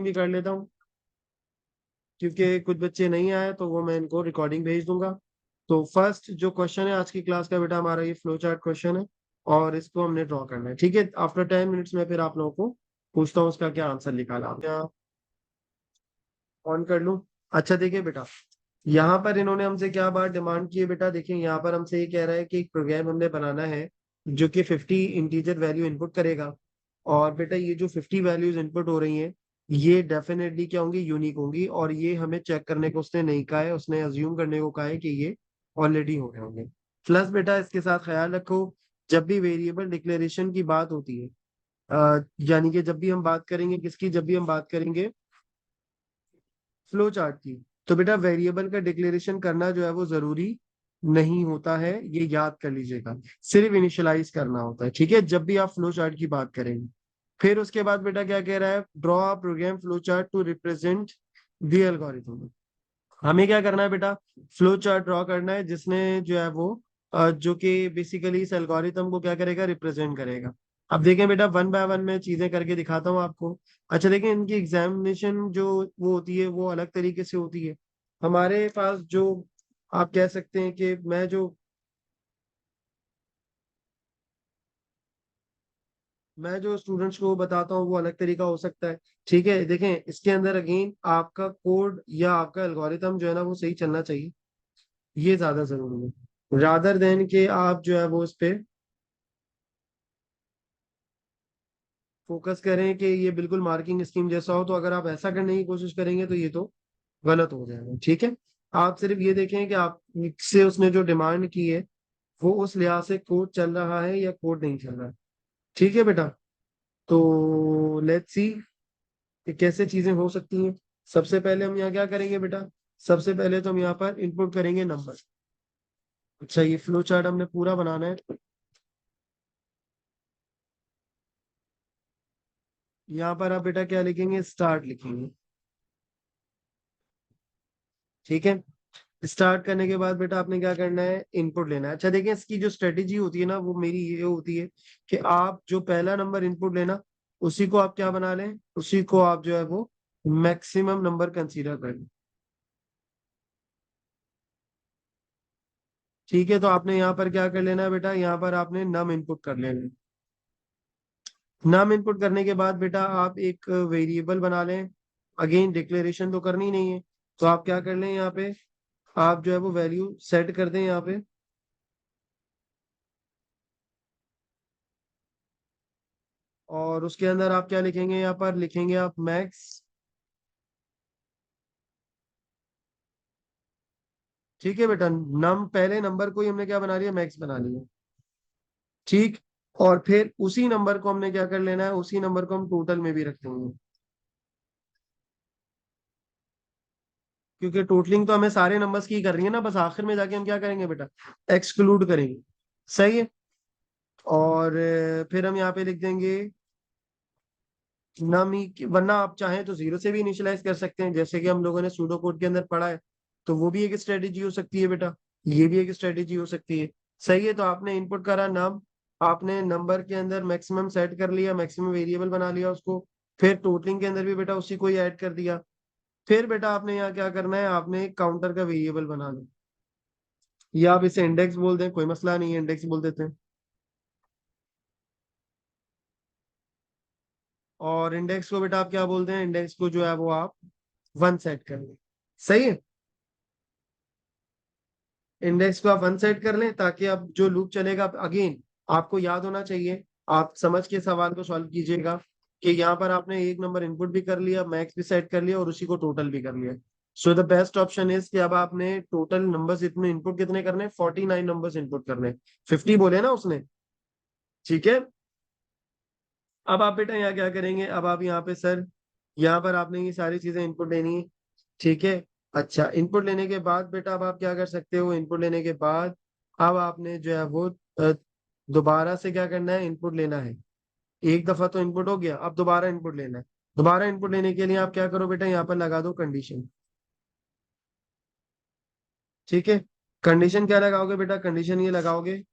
भी कर लेता हूँ, क्योंकि कुछ बच्चे नहीं आए तो वो मैं इनको रिकॉर्डिंग भेज दूंगा। तो फर्स्ट जो क्वेश्चन है आज की क्लास का बेटा हमारा ये फ्लो चार्ट क्वेश्चन है, और इसको हमने ड्रॉ करना है। ठीक है, आफ्टर 10 मिनट्स में फिर आप लोगों को पूछता हूँ उसका क्या आंसर निकाला। क्या ऑन कर लूँ? अच्छा देखिए बेटा, यहाँ पर इन्होंने हमसे क्या बात डिमांड की है बेटा। देखिए यहाँ पर हमसे ये कह रहा है कि एक प्रोग्राम हमने बनाना है जो कि 50 इंटीजर वैल्यू इनपुट करेगा। और बेटा ये जो 50 वैल्यूज इनपुट हो रही हैं ये डेफिनेटली क्या होंगी, यूनिक होंगी। और ये हमें चेक करने को उसने नहीं कहा है, उसने अज्यूम करने को कहा है कि ये ऑलरेडी हो गए होंगे। प्लस बेटा इसके साथ ख्याल रखो, जब भी वेरिएबल डिक्लेरेशन की बात होती है, यानी कि जब भी हम बात करेंगे किसकी, जब भी हम बात करेंगे फ्लो चार्ट की, तो बेटा वेरिएबल का डिक्लेरेशन करना जो है वो जरूरी नहीं होता है, ये याद कर लीजिएगा। सिर्फ इनिशियलाइज करना होता है, ठीक है, जब भी आप फ्लो चार्ट की बात करेंगे। फिर उसके बाद बेटा क्या कह रहा है, draw a program flow chart to represent the algorithm. हमें क्या करना है बेटा, फ्लो चार्ट ड्रॉ करना है जिसने जो है वो जो कि बेसिकली इस एल्गोरिथम को क्या करेगा, रिप्रेजेंट करेगा। अब देखें बेटा वन बाय वन में चीजें करके दिखाता हूँ आपको। अच्छा देखें, इनकी एग्जामिनेशन जो वो होती है वो अलग तरीके से होती है। हमारे पास जो आप कह सकते हैं कि मैं जो स्टूडेंट्स को बताता हूँ वो अलग तरीका हो सकता है। ठीक है, देखें इसके अंदर अगेन आपका कोड या आपका एल्गोरिथम जो है ना वो सही चलना चाहिए, ये ज्यादा जरूरी है रादर देन के आप जो है वो इस पे फोकस करें कि ये बिल्कुल मार्किंग स्कीम जैसा हो। तो अगर आप ऐसा करने की कोशिश करेंगे तो ये तो गलत हो जाएगा। ठीक है, आप सिर्फ ये देखें कि आप से उसने जो डिमांड की है वो उस लिहाज से कोड चल रहा है या कोड नहीं चल रहा है। ठीक है बेटा, तो लेट्स सी कि कैसे चीजें हो सकती हैं। सबसे पहले हम यहाँ क्या करेंगे बेटा, सबसे पहले तो हम यहाँ पर इनपुट करेंगे नंबर। अच्छा ये फ्लो चार्ट हमने पूरा बनाना है। यहाँ पर आप बेटा क्या लिखेंगे, स्टार्ट लिखेंगे। ठीक है, स्टार्ट करने के बाद बेटा आपने क्या करना है, इनपुट लेना है। अच्छा देखिए इसकी जो स्ट्रेटेजी होती है ना वो मेरी ये होती है कि आप जो पहला नंबर इनपुट लेना उसी को आप क्या बना लें, उसी को आप जो है वो मैक्सिमम नंबर कंसीडर कर लें। ठीक है, तो आपने यहाँ पर क्या कर लेना है बेटा, यहाँ पर आपने नम इनपुट कर लेना है। नम इनपुट करने के बाद बेटा आप एक वेरिएबल बना लें। अगेन डिक्लेरेशन तो करनी नहीं है, तो आप क्या कर लें, यहाँ पे आप जो है वो वैल्यू सेट कर दें यहाँ पे। और उसके अंदर आप क्या लिखेंगे, यहाँ पर लिखेंगे आप मैक्स। ठीक है बेटा, नम पहले नंबर को ही हमने क्या बना लिया, मैक्स बना लिया। ठीक, और फिर उसी नंबर को हमने क्या कर लेना है, उसी नंबर को हम टोटल में भी रख देंगे, क्योंकि टोटलिंग तो हमें सारे नंबर्स की करनी है ना, बस आखिर में जाके हम क्या करेंगे बेटा, एक्सक्लूड करेंगे। सही है, और फिर हम यहाँ पे लिख देंगे नम ही, वरना आप चाहें तो जीरो से भी इनिशियलाइज कर सकते हैं जैसे कि हम लोगों ने सूडो कोड के अंदर पढ़ा है। तो वो भी एक स्ट्रेटेजी हो सकती है बेटा, ये भी एक स्ट्रेटेजी हो सकती है। सही है, तो आपने इनपुट करा नाम, आपने नंबर के अंदर मैक्सिमम सेट कर लिया, मैक्सिमम वेरिएबल बना लिया उसको। फिर टोटलिंग के अंदर भी बेटा उसी को ही ऐड कर दिया। फिर बेटा आपने यहाँ क्या करना है, आपने एक काउंटर का वेरिएबल बनाना, या आप इसे इंडेक्स बोल दें, कोई मसला नहीं है, इंडेक्स बोल देते हैं। और इंडेक्स को बेटा आप क्या बोलते हैं, इंडेक्स को जो है वो आप 1 सेट कर लें। सही है, इंडेक्स को आप 1 सेट कर लें ताकि अब जो लूप चलेगा, अगेन आपको याद होना चाहिए, आप समझ के सवाल को सॉल्व कीजिएगा कि यहाँ पर आपने एक नंबर इनपुट भी कर लिया, मैक्स भी सेट कर लिया और उसी को टोटल भी कर लिया। So the best option is कि अब आपने टोटल नंबर्स इतने इनपुट कितने करने, 49 नंबर्स इनपुट करने, 50 बोले ना उसने। ठीक है, अब आप बेटा यहाँ क्या करेंगे, अब आप यहाँ पे सर, यहाँ पर आपने ये सारी चीजें इनपुट लेनी है। ठीक है, अच्छा इनपुट लेने के बाद बेटा अब आप क्या कर सकते हो, इनपुट लेने के बाद अब आपने जो है वो दोबारा से क्या करना है, इनपुट लेना है। एक दफा तो इनपुट हो गया, अब दोबारा इनपुट लेना है। दोबारा इनपुट लेने के लिए आप क्या करो बेटा, यहाँ पर लगा दो कंडीशन। ठीक है, कंडीशन क्या लगाओगे बेटा, कंडीशन ये लगाओगे,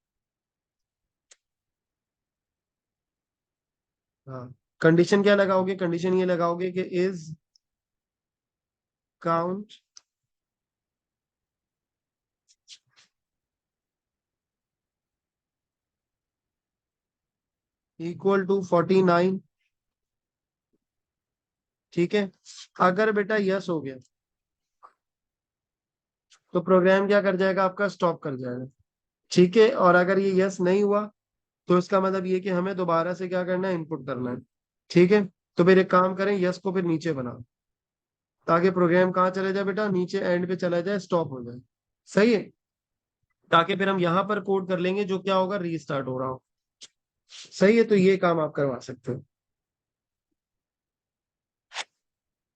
हाँ कंडीशन क्या लगाओगे, कंडीशन ये लगाओगे कि इज काउंट इक्वल टू 49। ठीक है, अगर बेटा यस हो गया तो प्रोग्राम क्या कर जाएगा, आपका स्टॉप कर जाएगा। ठीक है, और अगर ये यस नहीं हुआ तो इसका मतलब ये कि हमें दोबारा से क्या करना है, इनपुट करना है। ठीक है, तो फिर एक काम करें, यस को फिर नीचे बनाओ, ताकि प्रोग्राम कहाँ चले जाए बेटा, नीचे एंड पे चला जाए, स्टॉप हो जाए। सही है, ताकि फिर हम यहाँ पर कोड कर लेंगे जो क्या होगा, रीस्टार्ट हो रहा हो। सही है, तो ये काम आप करवा सकते हो।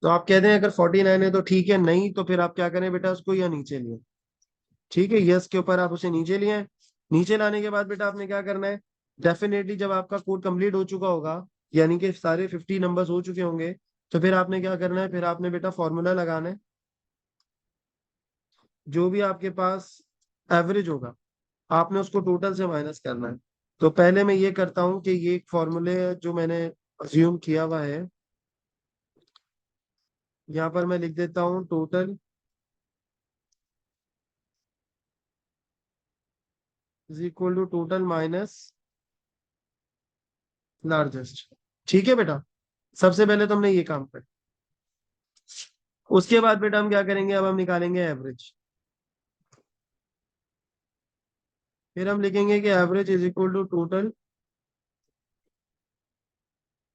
तो आप कहते हैं अगर 49 है तो ठीक है, नहीं तो फिर आप क्या करें बेटा, उसको या नीचे लियो। ठीक है, यस के ऊपर आप उसे नीचे लिए हैं। नीचे लाने के बाद बेटा आपने क्या करना है, डेफिनेटली जब आपका कोड कंप्लीट हो चुका होगा, यानी कि सारे 50 नंबर्स हो चुके होंगे, तो फिर आपने क्या करना है, फिर आपने बेटा फॉर्मूला लगाना है। जो भी आपके पास एवरेज होगा, आपने उसको टोटल से माइनस करना है। तो पहले मैं ये करता हूँ कि ये एक फॉर्मूले जो मैंने अज्यूम किया हुआ है, यहाँ पर मैं लिख देता हूँ total is equal to total minus largest. ठीक है बेटा, सबसे पहले तो हमने ये काम कर, उसके बाद बेटा हम क्या करेंगे, अब हम निकालेंगे एवरेज। फिर हम लिखेंगे कि average is equal to total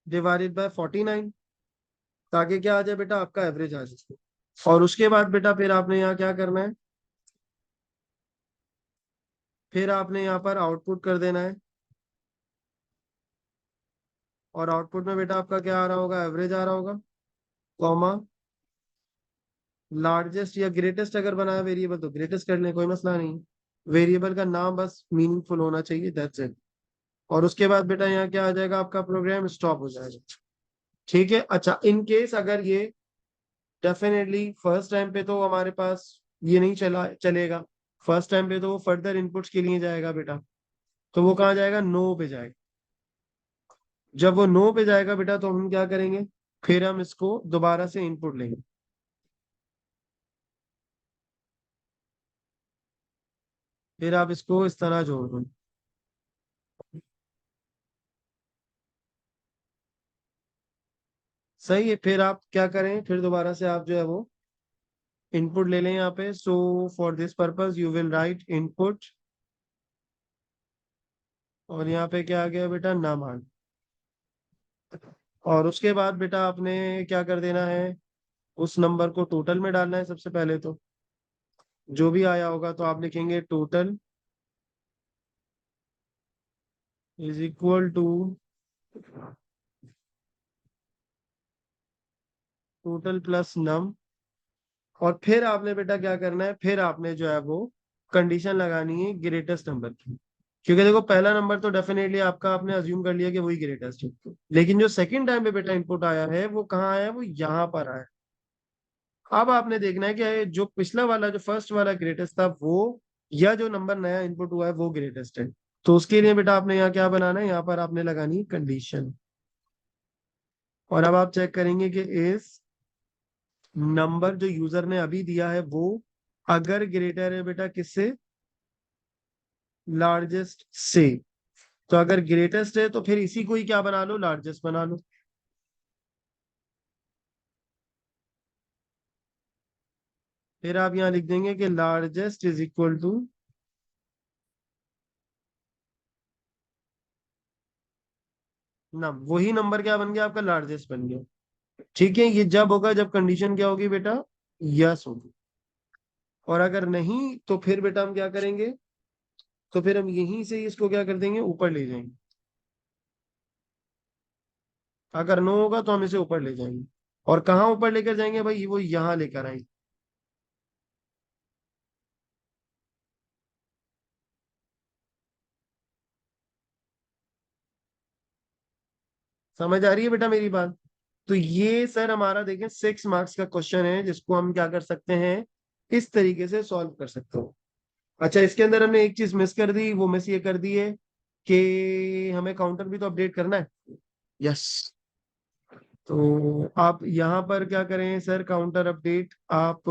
divided by 49, ताकि क्या आ जाए बेटा, आपका एवरेज आ जाए। और उसके बाद बेटा फिर आपने यहाँ क्या करना है, फिर आपने यहाँ पर आउटपुट कर देना है। और आउटपुट में बेटा आपका क्या आ रहा होगा, एवरेज आ रहा होगा, कॉमा लार्जेस्ट या ग्रेटेस्ट, अगर बनाया वेरिएबल तो ग्रेटेस्ट कर लें, कोई मसला नहीं। वेरिएबल का नाम बस मीनिंगफुल होना चाहिए, दैट्स इट। और उसके बाद बेटा यहाँ क्या आ जाएगा, आपका प्रोग्राम स्टॉप हो जाएगा। ठीक है, अच्छा इन केस अगर ये डेफिनेटली फर्स्ट टाइम पे तो हमारे पास ये नहीं चलेगा। फर्स्ट टाइम पे तो वो फर्दर इनपुट्स के लिए जाएगा बेटा, तो वो कहाँ जाएगा, नो पे जाएगा। जब वो नो पे जाएगा बेटा तो हम क्या करेंगे, फिर हम इसको दोबारा से इनपुट लेंगे। फिर आप इसको इस तरह जोड़ दो। सही है, फिर आप क्या करें, फिर दोबारा से आप जो है वो इनपुट ले लें यहाँ पे। So for this purpose you will write input, और यहाँ पे क्या आ गया बेटा, नामान। और उसके बाद बेटा आपने क्या कर देना है, उस नंबर को टोटल में डालना है सबसे पहले तो। जो भी आया होगा तो आप लिखेंगे total is equal to total plus num. और फिर आपने बेटा क्या करना है, फिर आपने जो है वो कंडीशन लगानी है ग्रेटेस्ट नंबर की। क्योंकि देखो पहला नंबर तो डेफिनेटली आपका आपने अज्यूम कर लिया कि वही ग्रेटेस्ट है, लेकिन जो सेकंड टाइम पे बेटा इनपुट आया है वो कहाँ आया है, वो यहाँ पर आया है। अब आपने देखना है कि जो पिछला वाला, जो फर्स्ट वाला ग्रेटेस्ट था वो, या जो नंबर नया इनपुट हुआ है वो ग्रेटेस्ट है। तो उसके लिए बेटा आपने यहाँ क्या बनाना है, यहाँ पर आपने लगानी है कंडीशन। और अब आप चेक करेंगे कि इस नंबर जो यूजर ने अभी दिया है वो अगर ग्रेटर है बेटा किससे, लार्जेस्ट से। तो अगर ग्रेटेस्ट है तो फिर इसी को ही क्या बना लो, लार्जेस्ट बना लो। फिर आप यहाँ लिख देंगे कि लार्जेस्ट इज इक्वल टू नम, वही नंबर क्या बन गया, आपका लार्जेस्ट बन गया। ठीक है, ये जब होगा जब कंडीशन क्या होगी बेटा, यस होगी। और अगर नहीं तो फिर बेटा हम क्या करेंगे, तो फिर हम यहीं से ही इसको क्या कर देंगे, ऊपर ले जाएंगे। अगर नो होगा तो हम इसे ऊपर ले जाएंगे। और कहाँ ऊपर लेकर जाएंगे भाई, वो यहाँ लेकर आएंगे। समझ आ रही है बेटा मेरी बात। तो ये सर हमारा देखें 6 मार्क्स का क्वेश्चन है, जिसको हम क्या कर सकते हैं, इस तरीके से सॉल्व कर सकते हो। अच्छा, इसके अंदर हमने एक चीज मिस कर दी, वो मिस ये कर दी है कि हमें काउंटर भी तो अपडेट करना है। यस, तो आप यहाँ पर क्या करें सर, काउंटर अपडेट आप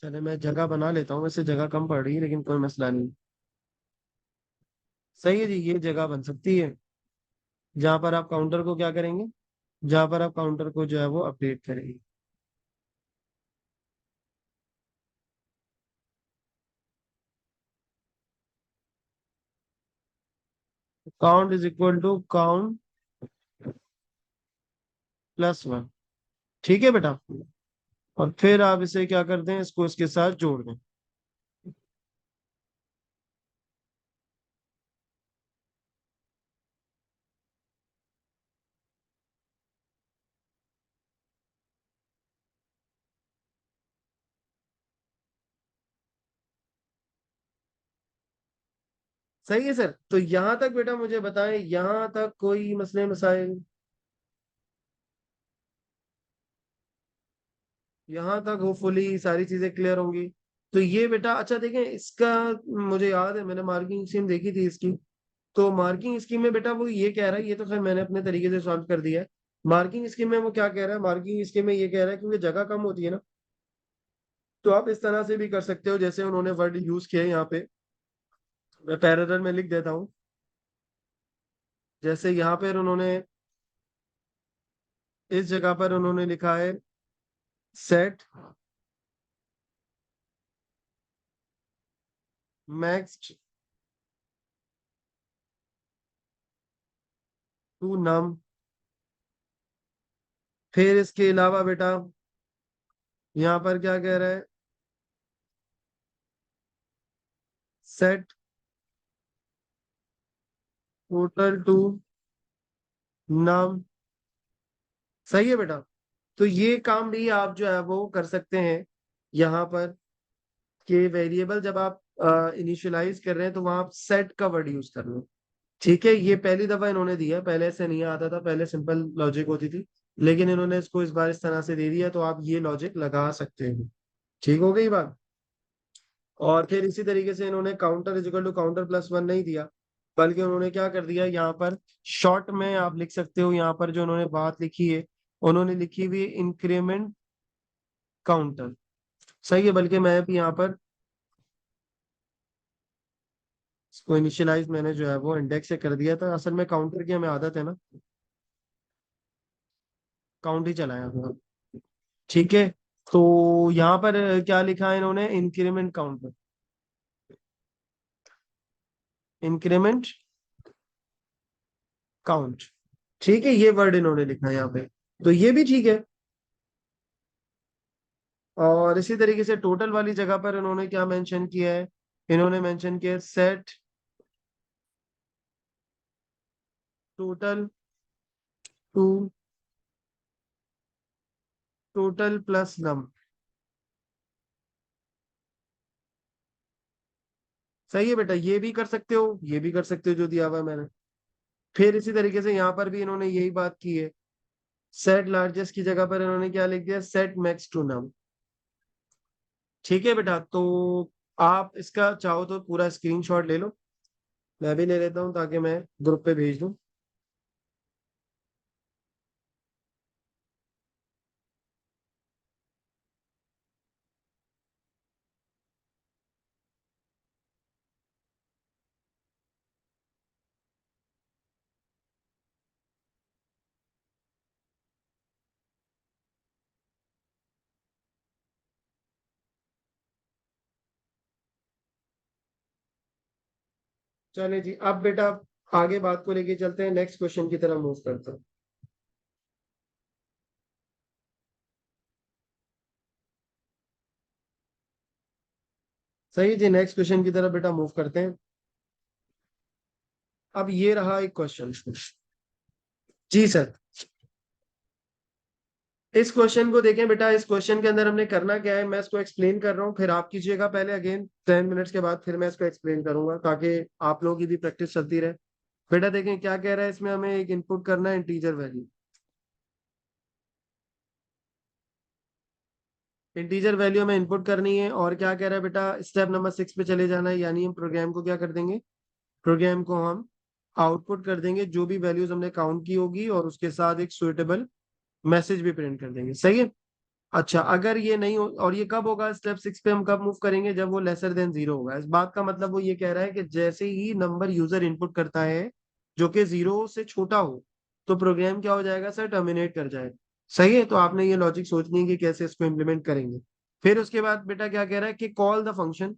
चले, मैं जगह बना लेता हूँ, वैसे जगह कम पड़ रही है लेकिन कोई मसला नहीं। सही है जी, ये जगह बन सकती है जहां पर आप काउंटर को क्या करेंगे, जहां पर आप काउंटर को जो है वो अपडेट करेंगे। Count is equal to count +1। ठीक है बेटा, और फिर आप इसे क्या करते हैं, इसको इसके साथ जोड़ दें। सही है सर, तो यहां तक बेटा मुझे बताएं, यहां तक कोई मसले मसाइल, यहां तक होपफुली सारी चीजें क्लियर होंगी। तो ये बेटा अच्छा देखें इसका, मुझे याद है मैंने मार्किंग स्कीम देखी थी इसकी। तो मार्किंग स्कीम में बेटा वो ये कह रहा है, ये तो खैर मैंने अपने तरीके से सॉल्व कर दिया है। मार्किंग स्कीम में वो क्या कह रहा है, मार्किंग स्कीम में ये कह रहा है क्योंकि जगह कम होती है ना, तो आप इस तरह से भी कर सकते हो जैसे उन्होंने वर्ड यूज किया है यहाँ पे, मैं पैरेलल में लिख देता हूँ। जैसे यहाँ पर उन्होंने, इस जगह पर उन्होंने लिखा है सेट मैक्स टू नम। फिर इसके अलावा बेटा यहाँ पर क्या कह रहा है, सेट टोटल टू नम। सही है बेटा, तो ये काम भी आप जो है वो कर सकते हैं यहाँ पर, कि वेरिएबल जब आप इनिशियलाइज कर रहे हैं तो वहां आप सेट का वर्ड यूज कर लो। ठीक है, ये पहली दफा इन्होंने दिया है, पहले ऐसे नहीं आता था, पहले सिंपल लॉजिक होती थी, लेकिन इन्होंने इसको इस बार इस तरह से दे दिया, तो आप ये लॉजिक लगा सकते हैं। ठीक हो गई बात। और फिर इसी तरीके से इन्होंने counter is equal to counter +1 नहीं दिया, बल्कि उन्होंने क्या कर दिया यहाँ पर, शॉर्ट में आप लिख सकते हो, यहाँ पर जो उन्होंने बात लिखी है, उन्होंने लिखी हुई इंक्रीमेंट काउंटर। सही है, बल्कि मैं भी यहाँ पर इसको इनिशियलाइज मैंने जो है वो इंडेक्स से कर दिया था, असल में काउंटर की हमें आदत है ना, काउंट ही चलाया था। ठीक है, तो यहाँ पर क्या लिखा है इन्होंने, इंक्रीमेंट काउंटर, इंक्रीमेंट काउंट। ठीक है, ये वर्ड इन्होंने लिखा है यहाँ पे, तो ये भी ठीक है। और इसी तरीके से टोटल वाली जगह पर इन्होंने क्या मेंशन किया है, इन्होंने मेंशन किया set total to total plus num. सही है बेटा, ये भी कर सकते हो, ये भी कर सकते हो जो दिया हुआ है मैंने। फिर इसी तरीके से यहाँ पर भी इन्होंने यही बात की है, सेट लार्जेस्ट की जगह पर इन्होंने क्या लिख दिया, सेट मैक्स टू नम। ठीक है बेटा, तो आप इसका चाहो तो पूरा स्क्रीनशॉट ले लो, मैं भी ले लेता हूँ ताकि मैं ग्रुप पे भेज दूँ। चले जी, अब बेटा आगे बात को लेके चलते हैं, नेक्स्ट क्वेश्चन की तरफ मूव करते हैं। सही जी, नेक्स्ट क्वेश्चन की तरफ बेटा मूव करते हैं। अब ये रहा एक क्वेश्चन। जी सर, इस क्वेश्चन को देखें बेटा, इस क्वेश्चन के अंदर हमने करना क्या है, मैं इसको एक्सप्लेन कर रहा हूँ, फिर आप कीजिएगा पहले अगेन 10 मिनट्स के बाद, फिर मैं इसको एक्सप्लेन करूंगा ताकि आप लोगों की भी प्रैक्टिस चलती रहे। बेटा देखें क्या कह रहा है, इसमें हमें एक इनपुट करना है इंटीजर वैल्यू। इंटीजर वैल्यू में इनपुट करनी है, और क्या कह रहा है बेटा, स्टेप नंबर 6 पे चले जाना है, यानी हम प्रोग्राम को क्या कर देंगे, प्रोग्राम को हम आउटपुट कर देंगे जो भी वैल्यूज हमने काउंट की होगी, और उसके साथ एक सुइटेबल मैसेज भी प्रिंट कर देंगे। सही है। अच्छा, अगर ये नहीं हो, और ये कब होगा, स्टेप 6 पे हम कब मूव करेंगे, जब वो लेसर देन जीरो होगा। इस बात का मतलब वो ये कह रहा है कि जैसे ही नंबर यूजर इनपुट करता है जो कि जीरो से छोटा हो, तो प्रोग्राम क्या हो जाएगा सर, टर्मिनेट कर जाएगा। सही है। तो आपने ये लॉजिक सोचनी है कि कैसे इसको इम्प्लीमेंट करेंगे। फिर उसके बाद बेटा क्या कह रहा है कि कॉल द फंक्शन।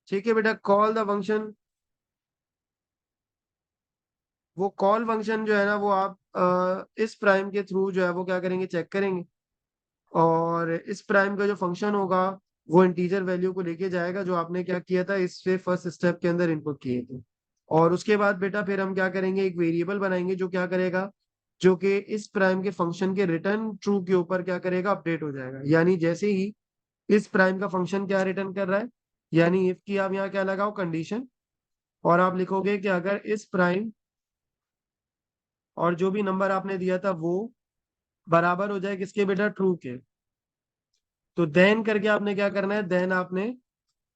ठीक है बेटा, कॉल द फंक्शन। वो कॉल फंक्शन जो है ना, वो आप इस प्राइम के थ्रू जो है वो क्या करेंगे, चेक करेंगे। और इस प्राइम का जो फंक्शन होगा वो इंटीजर वैल्यू को लेके जाएगा जो आपने क्या किया था इससे फर्स्ट स्टेप के अंदर इनपुट किए थे। और उसके बाद बेटा फिर हम क्या करेंगे, एक वेरिएबल बनाएंगे जो क्या करेगा, जो कि इस प्राइम के फंक्शन के रिटर्न ट्रू के ऊपर क्या करेगा, अपडेट हो जाएगा। यानी जैसे ही इस प्राइम का फंक्शन क्या रिटर्न कर रहा है, यानी इफ की आप यहाँ क्या लगाओ, कंडीशन, और आप लिखोगे कि अगर इस प्राइम और जो भी नंबर आपने दिया था वो बराबर हो जाए किसके बेटा, ट्रू के, तो देन करके आपने क्या करना है, देन आपने,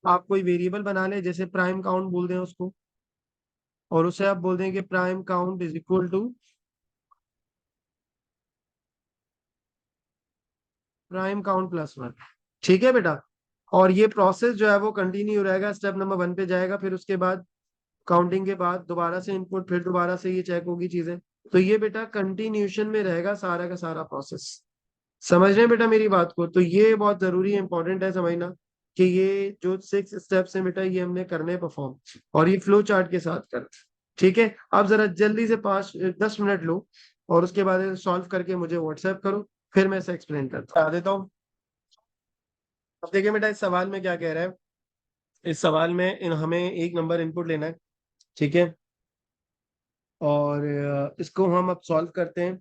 आप कोई वेरिएबल बना ले, जैसे प्राइम काउंट बोल दें उसको, और उसे आप बोल दें कि prime count is equal to prime count plus one. ठीक है बेटा। और ये प्रोसेस जो है वो कंटिन्यू रहेगा, स्टेप नंबर 1 पे जाएगा, फिर उसके बाद काउंटिंग के बाद दोबारा से इनपुट, फिर दोबारा से ये चेक होगी चीजें। तो ये बेटा कंटिन्यूशन में रहेगा सारा का सारा प्रोसेस। समझ रहे हैं बेटा मेरी बात को, तो ये बहुत जरूरी है, इंपॉर्टेंट है समझना कि ये जो 6 स्टेप्स है बेटा ये हमने करने परफॉर्म, और ये फ्लो चार्ट के साथ कर। ठीक है। आप जरा जल्दी से 5-10 मिनट लो, और उसके बाद सॉल्व करके मुझे व्हाट्सएप करो, फिर मैं इसे एक्सप्लेन करता आ देता हूँ। अब देखिए बेटा, इस सवाल में क्या कह रहा है, इस सवाल में हमें एक नंबर इनपुट लेना है। ठीक है। और इसको हम अब सॉल्व करते हैं।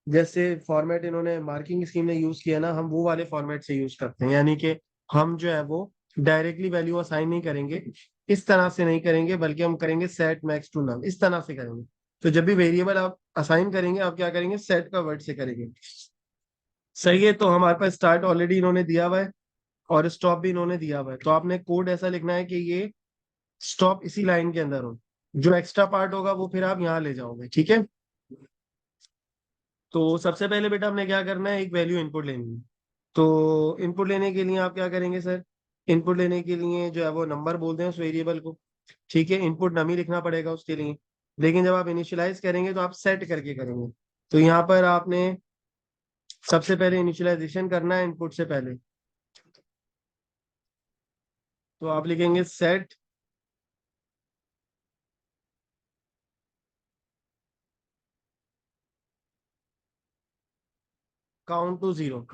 जैसे फॉर्मेट इन्होंने मार्किंग स्कीम ने यूज किया ना, हम वो वाले फॉर्मेट से यूज करते हैं, यानी कि हम जो है वो डायरेक्टली वैल्यू असाइन नहीं करेंगे, इस तरह से नहीं करेंगे, बल्कि हम करेंगे सेट मैक्स टू नम, इस तरह से करेंगे। तो जब भी वेरिएबल आप असाइन करेंगे, आप क्या करेंगे, सेट का वर्ड से करेंगे। सही है। तो हमारे पास स्टार्ट ऑलरेडी इन्होंने दिया हुआ है, और स्टॉप भी इन्होंने दिया हुआ है, तो आपने कोड ऐसा लिखना है कि ये स्टॉप इसी लाइन के अंदर हो, जो एक्स्ट्रा पार्ट होगा वो फिर आप यहाँ ले जाओगे। ठीक है। तो सबसे पहले बेटा हमने क्या करना है, एक वैल्यू इनपुट लेनी है। तो इनपुट लेने के लिए आप क्या करेंगे सर, इनपुट लेने के लिए जो है वो नंबर बोलते हैं उस वेरिएबल को। ठीक है। इनपुट नम ही लिखना पड़ेगा उसके लिए, लेकिन जब आप इनिशियलाइज करेंगे तो आप सेट करके करेंगे। तो यहाँ पर आपने सबसे पहले इनिशियलाइजेशन करना है इनपुट से पहले। तो आप लिखेंगे सेट काउंट टू जीरो।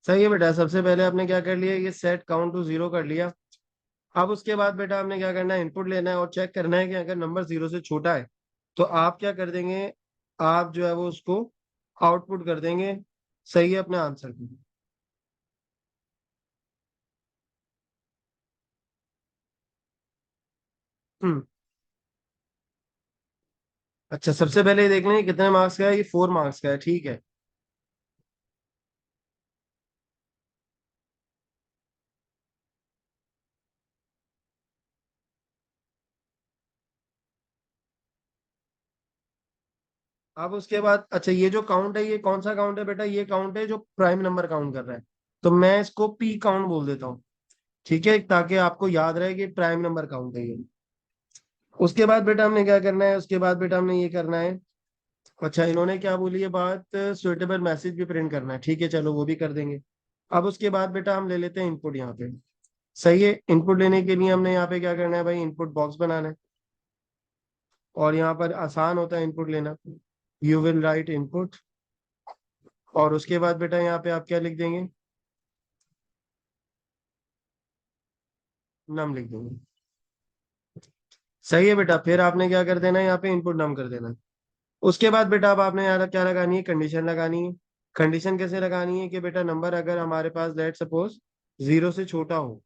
सही है बेटा, सबसे पहले आपने क्या कर लिया, ये सेट काउंट टू जीरो कर लिया। अब उसके बाद बेटा आपने क्या करना है, इनपुट लेना है और चेक करना है कि अगर नंबर जीरो से छोटा है तो आप क्या कर देंगे, आप जो है वो उसको आउटपुट कर देंगे। सही है, अपने आंसर को। हम्म। अच्छा, सबसे पहले ये देख लें कितने मार्क्स का है, ये 4 मार्क्स का है। ठीक है। अब उसके बाद अच्छा, ये जो काउंट है ये कौन सा काउंट है बेटा, ये काउंट है जो प्राइम नंबर काउंट कर रहा है, तो मैं इसको पी काउंट बोल देता हूँ। ठीक है, ताकि आपको याद रहे कि प्राइम नंबर काउंट है ये। उसके बाद बेटा हमने क्या करना है, उसके बाद बेटा हमने ये करना है। अच्छा, इन्होंने क्या बोली है बात, सुइटेबल मैसेज भी प्रिंट करना है। ठीक है, चलो वो भी कर देंगे। अब उसके बाद बेटा हम ले लेते हैं इनपुट यहाँ पे। सही है। इनपुट लेने के लिए हमने यहाँ पे क्या करना है भाई, इनपुट बॉक्स बनाना है, और यहाँ पर आसान होता है इनपुट लेना। यू विल राइट इनपुट, और उसके बाद बेटा यहाँ पे आप क्या लिख देंगे, नम लिख देंगे। सही है बेटा, फिर आपने क्या कर देना है, यहाँ पे इनपुट नम कर देना है। उसके बाद बेटा अब आपने यार क्या लगानी है, कंडीशन लगानी है। कंडीशन कैसे लगानी है कि बेटा नंबर अगर हमारे पास लेट सपोज 0 से छोटा हो,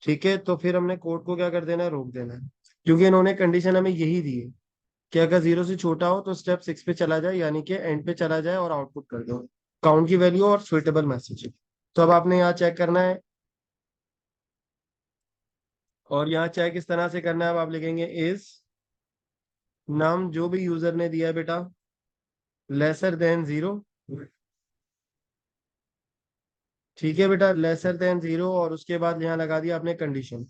ठीक है, तो फिर हमने कोड को क्या कर देना है, रोक देना है। क्योंकि इन्होंने कंडीशन हमें यही दी है कि अगर 0 से छोटा हो तो स्टेप 6 पे चला जाए, यानी कि एंड पे चला जाए और आउटपुट कर दो काउंट की वैल्यू और सुइटेबल मैसेज। तो अब आपने यहाँ चेक करना है, और यहाँ चेक इस तरह से करना है। अब आप लिखेंगे इज नाम जो भी यूजर ने दिया है बेटा लेसर देन 0। ठीक है बेटा, लेसर देन 0, और उसके बाद यहाँ लगा दिया आपने कंडीशन।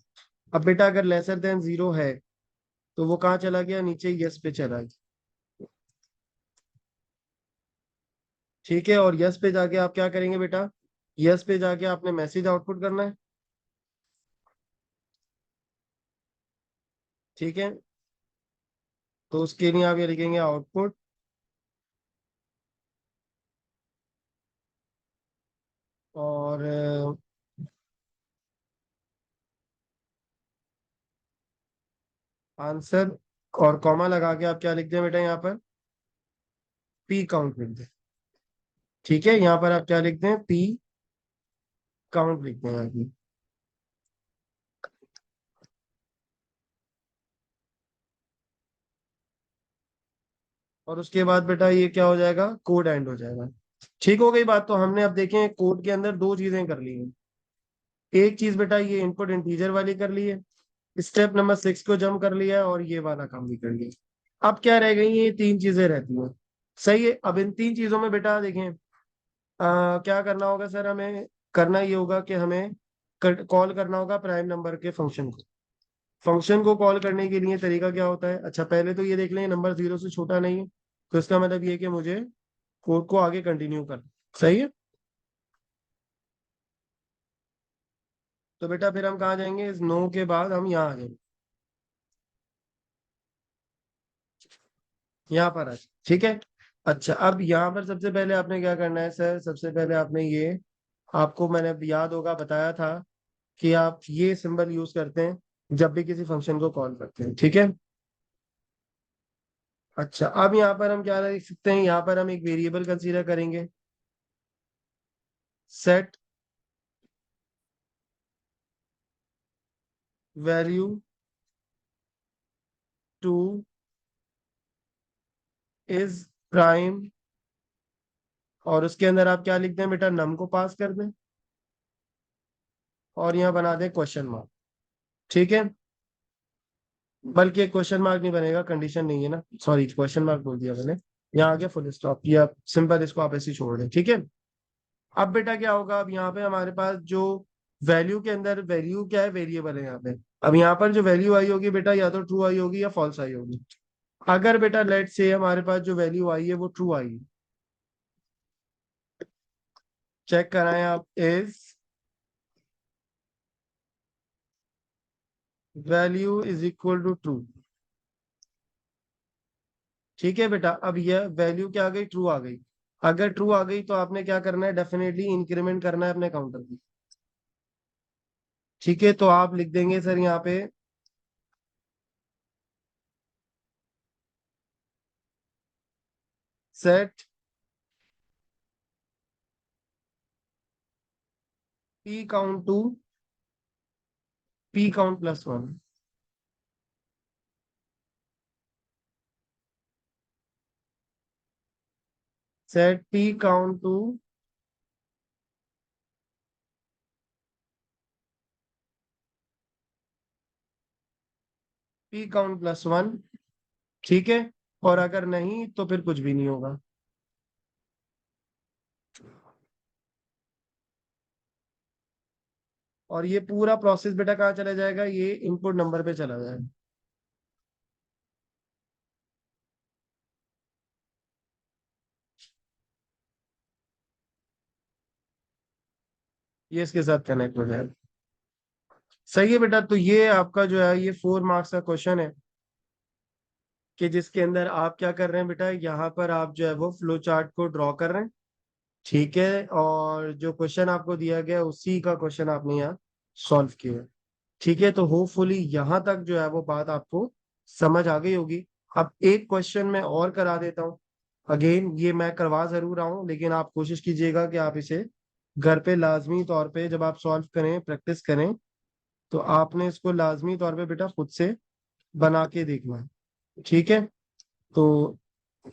अब बेटा अगर लेसर देन 0 है तो वो कहाँ चला गया, नीचे यस पे चला गया। ठीक है, और यस पे जाके आप क्या करेंगे बेटा, यस पे जाके आपने मैसेज आउटपुट करना है। ठीक है, तो उसके लिए आप ये लिखेंगे आउटपुट, और आंसर, और कॉमा लगा के आप क्या लिख दें बेटा यहाँ पर, पी काउंट लिख दें। ठीक है, यहाँ पर आप क्या लिख दें, पी काउंट लिख दें यहाँ पे। और उसके बाद बेटा ये क्या हो जाएगा, कोड एंड हो जाएगा। ठीक हो गई बात। तो हमने अब देखें कोड के अंदर दो चीजें कर ली हैं। एक चीज बेटा ये इनपुट इंटीजर वाली कर ली है, स्टेप नंबर 6 को जम कर लिया है, और ये वाला काम भी कर लिया। अब क्या रह गई, ये तीन चीजें रहती हैं। सही है, अब इन तीन चीजों में बेटा देखें क्या करना होगा सर, हमें करना ये होगा कि हमें कॉल करना होगा प्राइम नंबर के फंक्शन को। फंक्शन को कॉल करने के लिए तरीका क्या होता है, अच्छा पहले तो ये देख लें नंबर 0 से छोटा नहीं है, तो इसका मतलब ये है कि मुझे कोड को आगे कंटिन्यू करना। सही है, तो बेटा फिर हम कहाँ जाएंगे, इस नो के बाद हम यहाँ आ जाएंगे, यहाँ पर आ जाए। ठीक है, अच्छा अब यहाँ पर सबसे पहले आपने क्या करना है सर, सबसे पहले आपने ये, आपको मैंने याद होगा बताया था कि आप ये सिंबल यूज करते हैं जब भी किसी फंक्शन को कॉल करते हैं। ठीक है, अच्छा अब यहाँ पर हम क्या लिख सकते हैं, यहाँ पर हम एक वेरिएबल कंसीडर करेंगे, set value two is prime, और उसके अंदर आप क्या लिख दें बेटा, नम को पास कर दें, और यहाँ बना दें क्वेश्चन मार्क। ठीक है, बल्कि क्वेश्चन मार्क नहीं बनेगा, कंडीशन नहीं है ना, सॉरी क्वेश्चन मार्क बोल दिया मैंने। यहाँ आ गया फुल स्टॉप, या सिंपल इसको आप ऐसे ही छोड़ दें। ठीक है, अब बेटा क्या होगा, अब यहाँ पे हमारे पास जो वैल्यू के अंदर, वैल्यू क्या है, वेरिएबल है यहाँ पे। अब यहाँ पर जो वैल्यू आई होगी बेटा, या तो ट्रू आई होगी या फॉल्स आई होगी। अगर बेटा लेट से हमारे पास जो वैल्यू आई है वो ट्रू आई है, चेक कराएं आप, is value is equal to true. ठीक है बेटा, अब यह वैल्यू क्या आ गई, ट्रू आ गई। अगर ट्रू आ गई तो आपने क्या करना है, डेफिनेटली इंक्रीमेंट करना है अपने काउंटर की। ठीक है, तो आप लिख देंगे सर यहाँ पे set P count to P count plus one. Set P count to P count plus one. ठीक है, और अगर नहीं तो फिर कुछ भी नहीं होगा। और ये पूरा प्रोसेस बेटा कहाँ चला जाएगा, ये इनपुट नंबर पे चला जाएगा। ये इसके साथ कनेक्ट हो जाएगा। सही है बेटा, तो ये आपका जो है ये 4 मार्क्स का क्वेश्चन है, कि जिसके अंदर आप क्या कर रहे हैं बेटा, यहाँ पर आप जो है वो फ्लो चार्ट को ड्रॉ कर रहे हैं। ठीक है, और जो क्वेश्चन आपको दिया गया उसी का क्वेश्चन आपने यहाँ सॉल्व किया। ठीक है, तो होपफुली यहाँ तक जो है वो बात आपको समझ आ गई होगी। अब एक क्वेश्चन मैं और करा देता हूँ, अगेन ये मैं करवा जरूर रहा हूँ, लेकिन आप कोशिश कीजिएगा कि आप इसे घर पे लाजमी तौर पे जब आप सॉल्व करें, प्रैक्टिस करें, तो आपने इसको लाजमी तौर पे बेटा खुद से बना के देखना है। ठीक है, तो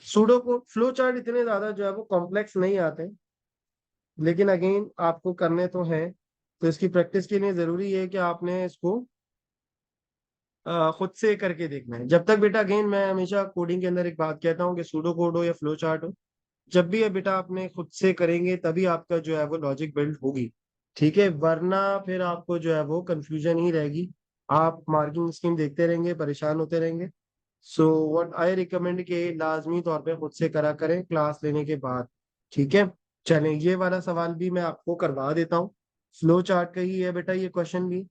सूडो को फ्लो चार्ट इतने ज्यादा जो है वो कॉम्प्लेक्स नहीं आते, लेकिन अगेन आपको करने तो हैं, तो इसकी प्रैक्टिस के लिए जरूरी है कि आपने इसको खुद से करके देखना है। जब तक बेटा, अगेन मैं हमेशा कोडिंग के अंदर एक बात कहता हूँ कि सूडो कोड हो या फ्लो चार्ट हो, जब भी ये बेटा आपने खुद से करेंगे तभी आपका जो है वो लॉजिक बिल्ड होगी। ठीक है, वरना फिर आपको जो है वो कंफ्यूजन ही रहेगी, आप मार्किंग स्कीम देखते रहेंगे, परेशान होते रहेंगे। सो व्हाट आई रिकमेंड के लाजमी तौर पे खुद से करा करें क्लास लेने के बाद। ठीक है, चलें ये वाला सवाल भी मैं आपको करवा देता हूँ, फ्लो चार्ट का ही है बेटा ये क्वेश्चन भी।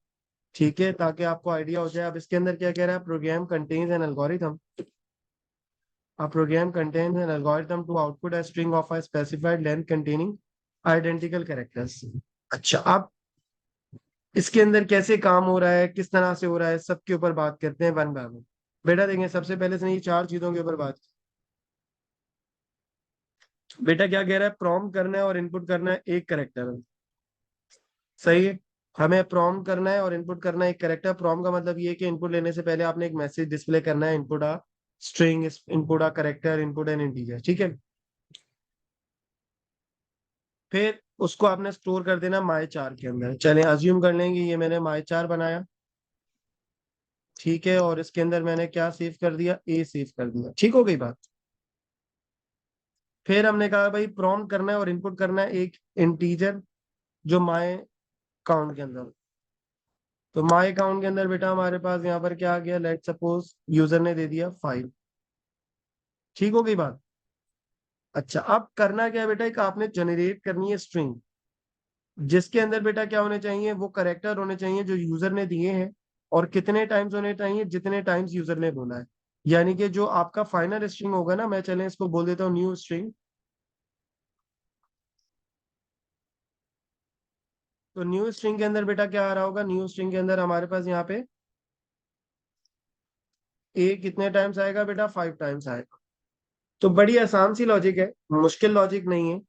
ठीक है, ताकि आपको आइडिया हो जाए। अब इसके अंदर क्या कह रहा है, program contains an algorithm, a program contains an algorithm to output a string of a specified length containing identical characters। अच्छा, अब इसके अंदर कैसे काम हो रहा है, किस तरह से हो रहा है, सबके ऊपर बात करते हैं वन बाय वन। बेटा देखें, सबसे पहले से ये चार चीजों के ऊपर बात। बेटा क्या कह रहा है, प्रॉम्प्ट करना है और इनपुट करना है एक करेक्टर। सही है, हमें प्रॉम्प्ट करना है और इनपुट करना है एक करेक्टर। प्रॉम्प्ट का मतलब ये है कि इनपुट लेने से पहले आपने एक मैसेज डिस्प्ले करना है, input a string, input a character, input an integer. ठीक है, फिर उसको आपने स्टोर कर देना माई चार के अंदर। चलें अज्यूम कर लेंगे ये मैंने माई चार बनाया। ठीक है, और इसके अंदर मैंने क्या सेव कर दिया, ए सेव कर दिया। ठीक हो गई बात। फिर हमने कहा भाई प्रॉम्प्ट करना है और इनपुट करना है एक इंटीजर जो माई काउंट के अंदर। तो माई काउंट के अंदर बेटा हमारे पास यहाँ पर क्या आ गया, लेट सपोज यूजर ने दे दिया 5। ठीक हो गई बात। अच्छा, अब करना क्या है बेटा, एक आपने जनरेट करनी है स्ट्रिंग, जिसके अंदर बेटा क्या होने चाहिए, वो करेक्टर होने चाहिए जो यूजर ने दिए हैं, और कितने टाइम्स होने चाहिए, जितने टाइम्स यूजर ने बोला है। यानी कि जो आपका फाइनल स्ट्रिंग होगा ना, मैं चले इसको बोल देता हूँ न्यू स्ट्रिंग। तो न्यू स्ट्रिंग के अंदर बेटा क्या आ रहा होगा, न्यू स्ट्रिंग के अंदर हमारे पास यहाँ पे ए कितने टाइम्स आएगा बेटा, 5 टाइम्स आएगा। तो बड़ी आसान सी लॉजिक है, मुश्किल लॉजिक नहीं है।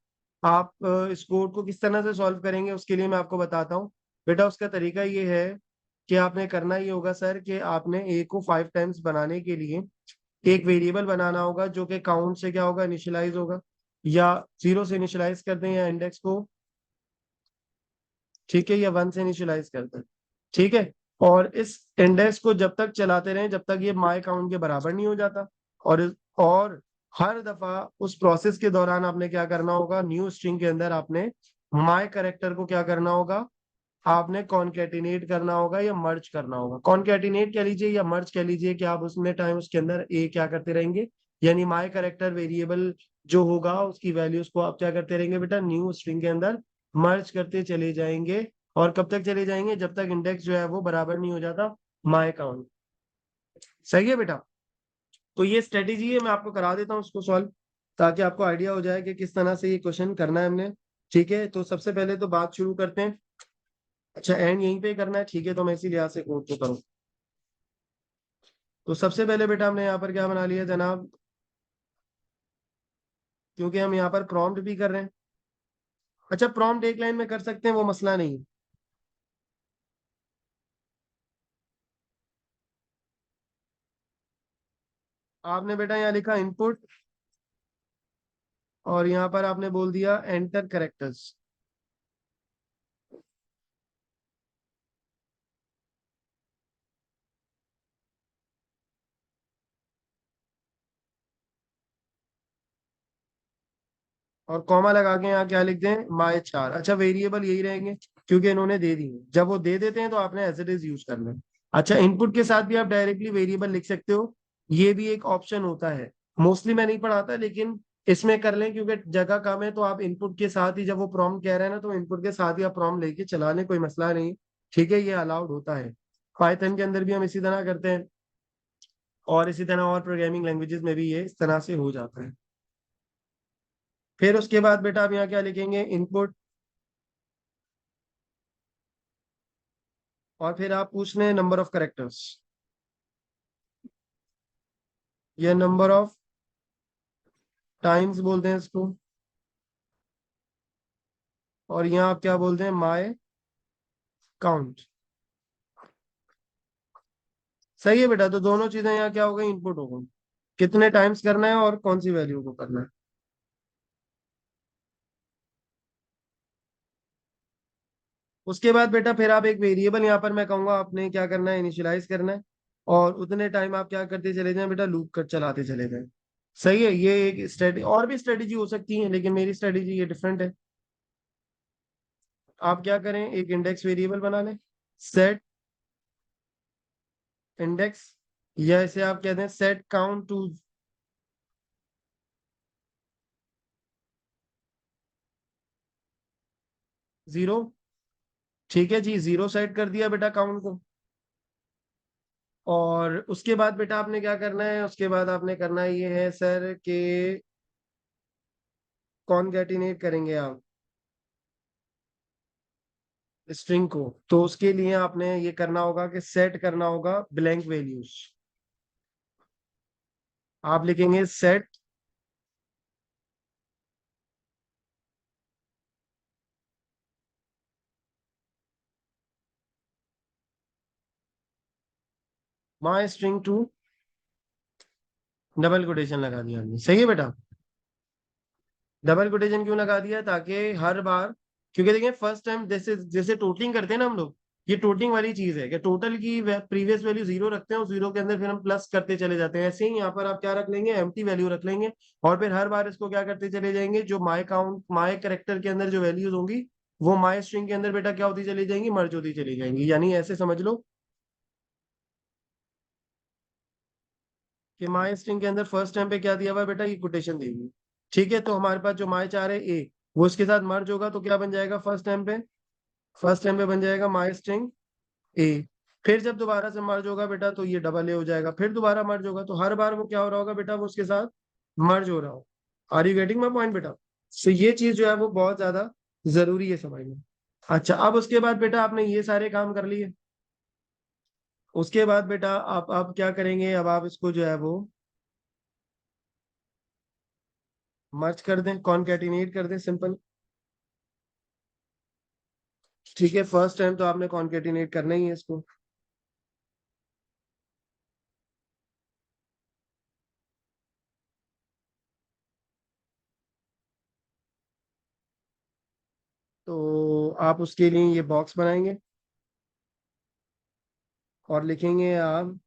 आप इस कोड को किस तरह से सॉल्व करेंगे उसके लिए मैं आपको बताता हूँ। बेटा उसका तरीका ये है कि आपने करना ये होगा सर, कि आपने ए को 5 टाइम्स बनाने के लिए एक वेरिएबल बनाना होगा जो कि काउंट से क्या होगा, इनिशियलाइज होगा, या 0 से इनिशियलाइज कर दें, या इंडेक्स को, ठीक है, या 1 से इनिशियलाइज कर दें। ठीक है, और इस इंडेक्स को जब तक चलाते रहें जब तक ये माई काउंट के बराबर नहीं हो जाता। और हर दफा उस प्रोसेस के दौरान आपने क्या करना होगा, न्यू स्ट्रिंग के अंदर आपने माई करेक्टर को क्या करना होगा, आपने कॉन्केटिनेट करना होगा या मर्ज करना होगा। कॉन्केटिनेट कह लीजिए या मर्ज कह लीजिए, कि आप उसमें टाइम उसके अंदर ए क्या करते रहेंगे, यानी माई करेक्टर वेरिएबल जो होगा उसकी वैल्यूज को आप क्या करते रहेंगे बेटा, न्यू स्ट्रिंग के अंदर मर्ज करते चले जाएंगे। और कब तक चले जाएंगे, जब तक इंडेक्स जो है वो बराबर नहीं हो जाता माई काउंट। सही है बेटा, तो ये स्ट्रेटेजी है, मैं आपको करा देता हूँ उसको सॉल्व, ताकि आपको आइडिया हो जाए कि किस तरह से ये क्वेश्चन करना है हमने। ठीक है, तो सबसे पहले तो बात शुरू करते हैं। अच्छा, एंड यहीं पे करना है, ठीक है, तो मैं इसी लिहाज से कोड को करूँ। तो सबसे पहले बेटा हमने यहाँ पर क्या बना लिया जनाब, क्योंकि हम यहाँ पर प्रॉम्प्ट भी कर रहे हैं। अच्छा, प्रॉम्प्ट एक लाइन में कर सकते हैं, वो मसला नहीं है। आपने बेटा यहाँ लिखा इनपुट, और यहाँ पर आपने बोल दिया एंटर करेक्टर्स। और कॉमा लगा के यहाँ क्या लिख दें, माय चार। अच्छा, वेरिएबल यही रहेंगे क्योंकि इन्होंने दे दी है। जब वो दे देते हैं तो आपने एज इट इज यूज करना है। अच्छा, इनपुट के साथ भी आप डायरेक्टली वेरिएबल लिख सकते हो, ये भी एक ऑप्शन होता है। मोस्टली मैं नहीं पढ़ाता, लेकिन इसमें कर लें क्योंकि जगह कम है। तो आप इनपुट के साथ ही, जब वो प्रॉम्प्ट कह रहे हैं ना, तो इनपुट के साथ ही आप प्रॉम्प्ट लेके चला लें, कोई मसला नहीं। ठीक है, ये अलाउड होता है। पाइथन के अंदर भी हम इसी तरह करते हैं, और इसी तरह और प्रोग्रामिंग लैंग्वेजेस में भी ये इस तरह से हो जाता है। फिर उसके बाद बेटा आप यहाँ क्या लिखेंगे, इनपुट, और फिर आप पूछ लें नंबर ऑफ करेक्टर्स, या नंबर ऑफ टाइम्स बोलते हैं इसको, और यहाँ आप क्या बोलते हैं, माय काउंट। सही है बेटा, तो दोनों चीजें यहाँ क्या हो गई, इनपुट हो गई, कितने टाइम्स करना है और कौन सी वैल्यू को करना है। उसके बाद बेटा फिर आप एक वेरिएबल यहाँ पर मैं कहूंगा आपने क्या करना है, इनिशियलाइज करना है, और उतने टाइम आप क्या करते चले जाएं बेटा, लूप कर चलाते चले जाएं। सही है, ये एक स्ट्रेटी, और भी स्ट्रेटेजी हो सकती है लेकिन मेरी स्ट्रेटेजी ये डिफरेंट है। आप क्या करें, एक इंडेक्स वेरिएबल बना लें, सेट इंडेक्स, या इसे आप कहते हैं सेट काउंट टू 0। ठीक है जी, 0 सेट कर दिया बेटा काउंट को। और उसके बाद बेटा आपने क्या करना है, उसके बाद आपने करना ये है सर कि कॉनकैटिनेट करेंगे आप स्ट्रिंग को, तो उसके लिए आपने ये करना होगा कि सेट करना होगा ब्लैंक वैल्यूज। आप लिखेंगे set my string to, double quotation लगा दिया हमने। सही है बेटा, डबल कोटेशन क्यों लगा दिया, ताकि हर बार, क्योंकि देखिए फर्स्ट टाइम जैसे जैसे टोटलिंग करते हैं ना हम लोग, ये टोटलिंग वाली चीज है कि टोटल की प्रीवियस वैल्यू 0 रखते हैं और 0 के अंदर फिर हम प्लस करते चले जाते हैं। ऐसे ही यहाँ पर आप क्या रख लेंगे, एम्प्टी वैल्यू रख लेंगे, और फिर हर बार इसको क्या करते चले जाएंगे, जो माई काउंट माई कैरेक्टर के अंदर जो वैल्यूज होंगी वो माई स्ट्रिंग के अंदर बेटा क्या होती चली जाएंगी, मर्ज होती चली जाएंगी। यानी ऐसे समझ लो कि माई स्ट्रिंग के अंदर फर्स्ट टाइम पे क्या दिया हुआ है बेटा, ये कोटेशन दी हुई है। ठीक है, तो हमारे पास जो माई चार है ए, वो इसके साथ मर्ज होगा तो क्या बन जाएगा फर्स्ट टाइम पे, फर्स्ट टाइम पे बन जाएगा माई स्ट्रिंग ए। फिर जब दोबारा से मर्ज होगा बेटा तो ये डबल ए हो जाएगा, फिर दोबारा मर्ज होगा तो हर बार वो क्या हो रहा होगा बेटा, वो उसके साथ मर्ज हो रहा हो। Are you getting my point बेटा। तो ये चीज जो है वो बहुत ज्यादा जरूरी है समझना। अच्छा, अब उसके बाद बेटा आपने ये सारे काम कर लिए, उसके बाद बेटा आप क्या करेंगे, अब आप इसको जो है वो मर्ज कर दें, कॉनकैटिनेट कर दें, सिंपल। ठीक है, फर्स्ट टाइम तो आपने कॉनकैटिनेट करना ही है इसको। तो आप उसके लिए ये बॉक्स बनाएंगे और लिखेंगे आप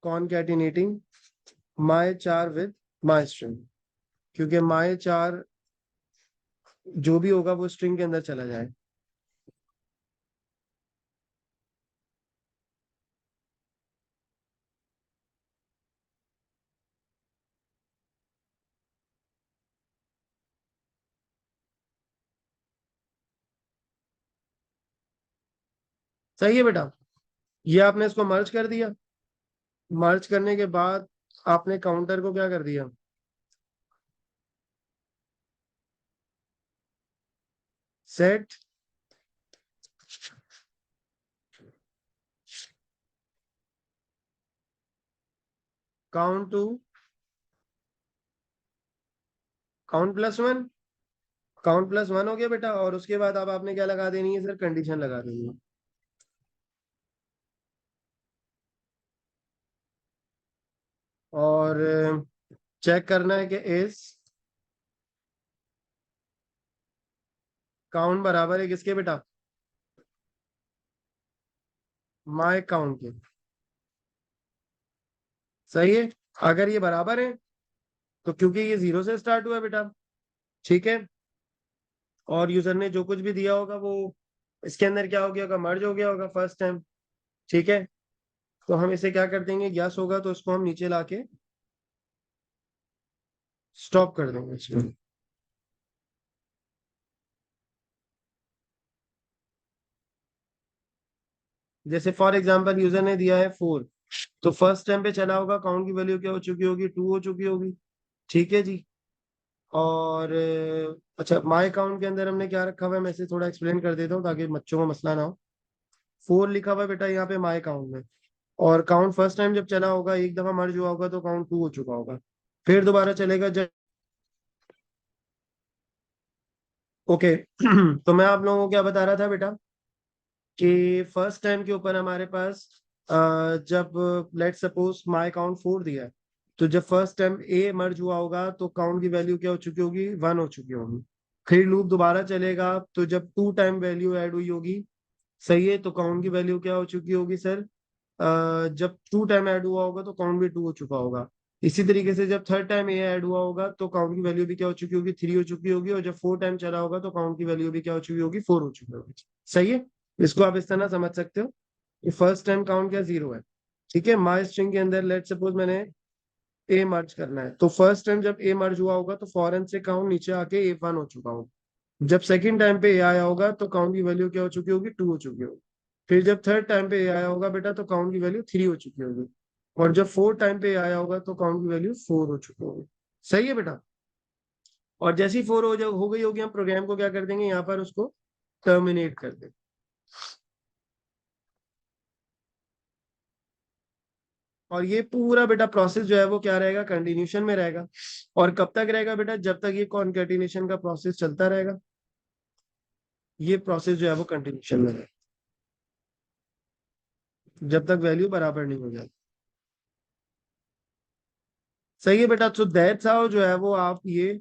कॉनकैटिनेटिंग माई चार विद माई स्ट्रिंग, क्योंकि माई चार जो भी होगा वो स्ट्रिंग के अंदर चला जाए। सही है बेटा, ये आपने इसको मर्ज कर दिया, मर्ज करने के बाद आपने काउंटर को क्या कर दिया, set count to count plus one, count plus one हो गया बेटा, और उसके बाद अब आपने क्या लगा देनी है सर, कंडीशन लगा देनी है। और चेक करना है कि इस काउंट बराबर है किसके बेटा, माई काउंट के। सही है, अगर ये बराबर है तो क्योंकि ये 0 से स्टार्ट हुआ है बेटा, ठीक है, और यूजर ने जो कुछ भी दिया होगा वो इसके अंदर क्या हो गया होगा, मर्ज हो गया होगा फर्स्ट टाइम। ठीक है, तो हम इसे क्या कर देंगे, यस होगा तो इसको हम नीचे लाके स्टॉप कर देंगे इसको। जैसे फॉर एग्जांपल यूजर ने दिया है 4, तो फर्स्ट टाइम पे चला होगा, काउंट की वैल्यू क्या हो चुकी होगी, 2 हो चुकी होगी। ठीक है जी, और अच्छा माई काउंट के अंदर हमने क्या रखा हुआ है, मैं इसे थोड़ा एक्सप्लेन कर देता हूँ ताकि बच्चों को मसला ना हो। 4 लिखा हुआ है बेटा यहाँ पे माई काउंट में, और काउंट फर्स्ट टाइम जब चला होगा, एक दफा मर्ज हुआ होगा तो काउंट 2 हो चुका होगा। फिर दोबारा चलेगा जब, ओके। तो मैं आप लोगों को क्या बता रहा था बेटा कि फर्स्ट टाइम के ऊपर हमारे पास जब लेट सपोज माई काउंट 4 दिया है, तो जब फर्स्ट टाइम ए मर्ज हुआ होगा तो काउंट की वैल्यू क्या हो चुकी होगी, 1 हो चुकी होगी। फिर लूप दोबारा चलेगा तो जब 2 टाइम वैल्यू ऐड हुई होगी, सही है, तो काउंट की वैल्यू क्या हो चुकी होगी सर, जब 2 टाइम ऐड हुआ होगा तो काउंट भी 2 हो चुका होगा। इसी तरीके से जब थर्ड टाइम ए ऐड हुआ होगा तो काउंट की वैल्यू भी क्या हो चुकी होगी, 3 हो चुकी होगी। और जब 4 टाइम चला होगा तो काउंट की वैल्यू भी क्या हो चुकी होगी, 4 हो चुकी होगी। सही है। इसको आप इस तरह समझ सकते हो कि फर्स्ट टाइम काउंट क्या 0 है। ठीक है, माई स्ट्रिंग के अंदर लेट सपोज मैंने ए मर्ज करना है, तो फर्स्ट टाइम जब ए मर्ज हुआ होगा तो फॉरन से काउंट नीचे आके ए 1 हो चुका होगा। जब सेकंड टाइम पे ए आया होगा तो काउंट की वैल्यू क्या हो चुकी होगी, 2 हो चुकी होगी। फिर जब थर्ड टाइम पे ए आया होगा बेटा तो काउंट की वैल्यू 3 हो चुकी होगी। और जब फोर्थ टाइम पे ए आया होगा तो काउंट की वैल्यू 4 हो चुकी होगी। सही है बेटा। और जैसी 4 हो गई होगी, हम प्रोग्राम को क्या कर देंगे, यहाँ पर उसको टर्मिनेट कर देंगे। और ये पूरा बेटा प्रोसेस जो है वो क्या रहेगा, कंटिन्यूशन में रहेगा। और कब तक रहेगा बेटा, जब तक ये कॉन्केटिनेशन का प्रोसेस चलता रहेगा। ये प्रोसेस जो है वो कंटिन्यूशन में रहेगा जब तक वैल्यू बराबर नहीं हो जाती। सही है बेटा। तो दैट्स हाउ जो है वो आप ये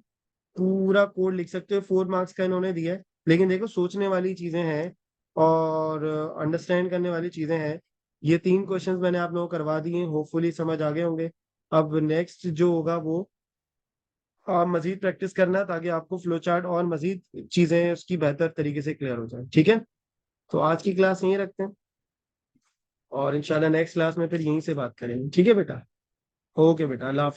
पूरा कोड लिख सकते हो। 4 मार्क्स का इन्होंने दिया है, लेकिन देखो सोचने वाली चीजें हैं और अंडरस्टैंड करने वाली चीजें हैं। ये 3 क्वेश्चंस मैंने आप लोगों को करवा दिए, होपफुली समझ आ गए होंगे। अब नेक्स्ट जो होगा वो आप मजीद प्रैक्टिस करना, ताकि आपको फ्लो चार्ट और मजीद चीजें उसकी बेहतर तरीके से क्लियर हो जाए। ठीक है, तो आज की क्लास यहीं रखते हैं और इंशाल्लाह नेक्स्ट क्लास में फिर यहीं से बात करेंगे। ठीक है बेटा। ओके बेटा, अल्लाह हाफिज़।